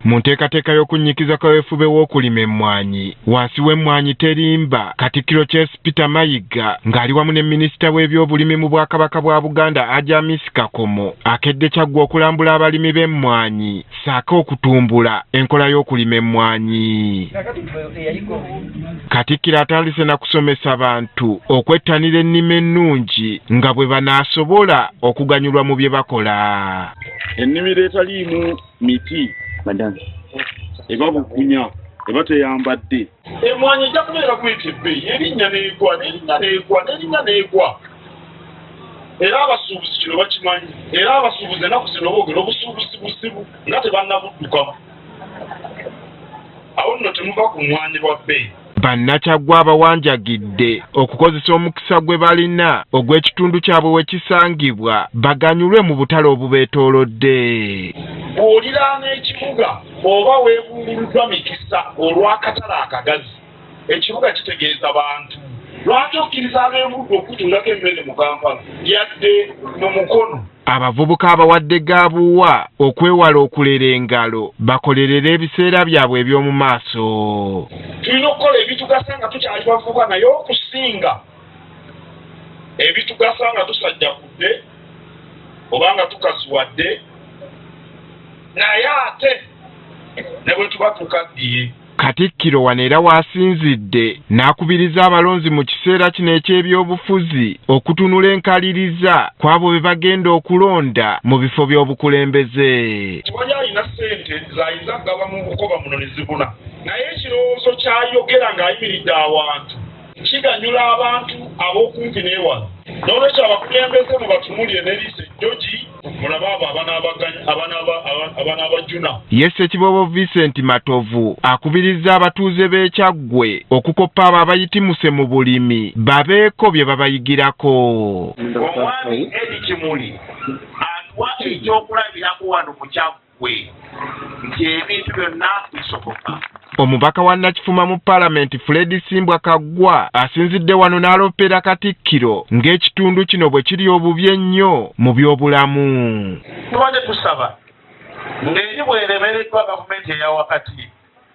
Mu nteekateeka y'okunnyikiza kaweefube w'okulima emmwanyi wansi w'emmwanyi terimba, Katikkiro Charles Peter Mayiga ng'ali wamu ne minisita w'ebyobulimi mu Bwakabaka bwa Buganda Ajamis Kakomo akedde Kyaggwe okulambula abalimi b'emmwanyi ssaako okutumbula enkola y'okulima emmwanyi. Katikkiro atandise na kusomesa bantu okwettanira ennima ennungi nga bwe banaasobola okuganyulwa mu bye bakola. Ennimiro etaliimu miti eba bukunya eba teyambadde. Emmwanyi ejja kubeera kwetya ebbeeyi erinnya n'egwa. Era abasuubuzi kino bakimanyi. Era abasuubuzi ennaku zino boogera obusuubuzi busibu nga tebannabuddukamu. Awo nno temuva ku mmwanyi lwa bbeeyi. Bannakyaggwe abawanjagidde okukozesa omukisa gwe balina ogw'ekitundu kyabwe we kisangibwa baganyulwe mu butale obubeetoolodde. Bw'oliraana ekibuga oba weebunguluddwa mikisa olw'akatale akagazi, ekibuga kitegeeza bantu. Lwaki okkiriza ab'ebuddu okutundako emmere mu Kampala yadde mu mukono? Abavubuka abawadde gaabuwa okwewala okulera engalo bakolerera ebiseera byabwe eby'omu maaso. Tulina okukola ebitugasa nga tukyali bavubuka naye okusinga ebitugasa nga tusajjakudde oba nga tukaziwadde naye ate ne bwe tuba tukaddiye. Katikkiro wano era waasinzidde n'akubiriza abalonzi mu kiseera kino eky'ebyobufuzi okutunula enkaliriza kw'abo be bagenda okulonda mu bifo by'obukulembeze. Kiwanya alina ssente z'ayinza kugaba mu bukoba muno ne zibuna, naye ekirowoozo ky'ayogera ng'ayimiridde awantu kiganyula abantu ab'okumpi n'ewala. N'olwekyo abakulembeze mu batumulire ne liise George mulabe abo abanaabajuna. Ye Ssekibobo Vincent Matovu akubirizza abatuuze b'e Kyaggwe okukoppa abo abayitimuse mu bulimi babeeko bye babayigirako. Omwami Edi Kimuli atuwa ekyokulabirako wano mu Kyaggwe nti ebintu byonna bisoboka. Omubaka wa Nakifuma mu Paalamenti Fred Simbwa Kaggwa asinzidde wano n'aloopera Katikkiro ng'ekitundu kino bwe kiri obubi ennyo mu by'obulamu. Tubadde tusaba ng'eri bw'eremereddwa gavumenti eya wakati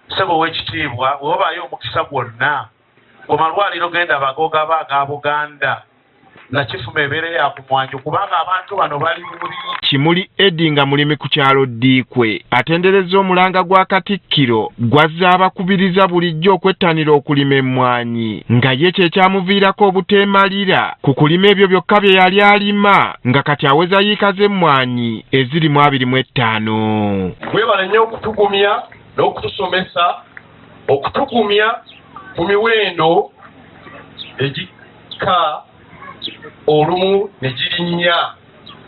ssebo w'ekitiibwa webabaayo omukisa gwonna ku malwaliro genda bagoga aga Buganda Nakifuma ebeere yakumwanjo kubanga abantu bano bali bubi. Kimuli Edi nga mulimi ku kyalo Ddiikwe atenderezza omulanga gwa Katikkiro gwazze abakubiriza bulijjo okwettanira okulima emmwanyi nga ye kye kyamuviirako obuteemalira ku kulima ebyo byokka bye yali alima nga kati aweza yiika z'emmwanyi eziri mu 25. Mwebale nnyo okutugumya n'okutusomesa okutugumya ku miwendo egika olumu ne girinnya.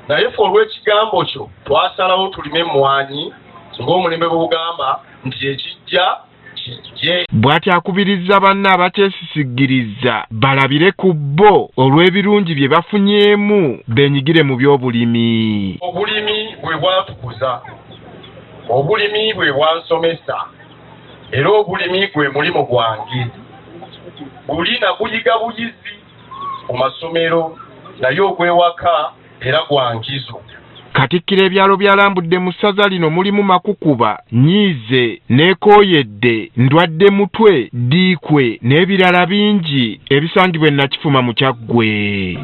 Naye ffe olw'ekigambo kyo twasalawo tulime emmwanyi ng'omulembe bw'ogamba nti ekijja kijje. Bw'ati akubirizza banne abakyesisigiriza balabire ku bo olw'ebirungi bye bafunyeemu beenyigire mu by'obulimi. Obulimi bwe bwatukuza, obulimi bwe bwansomesa, era obulimi gwe mulimu gwange. Buli naguyiga buyizi ku masomero naye ogw'ewaka era gwa nkizo. Katikkiro ebyalo byalambudde mu ssaza lino mulimu Makukuba, Nyiize, Neekooyedde, Ndwadde Mutwe, Ddiikwe n'ebirala bingi ebisangibwa e Nakifuma mu Kyaggwe.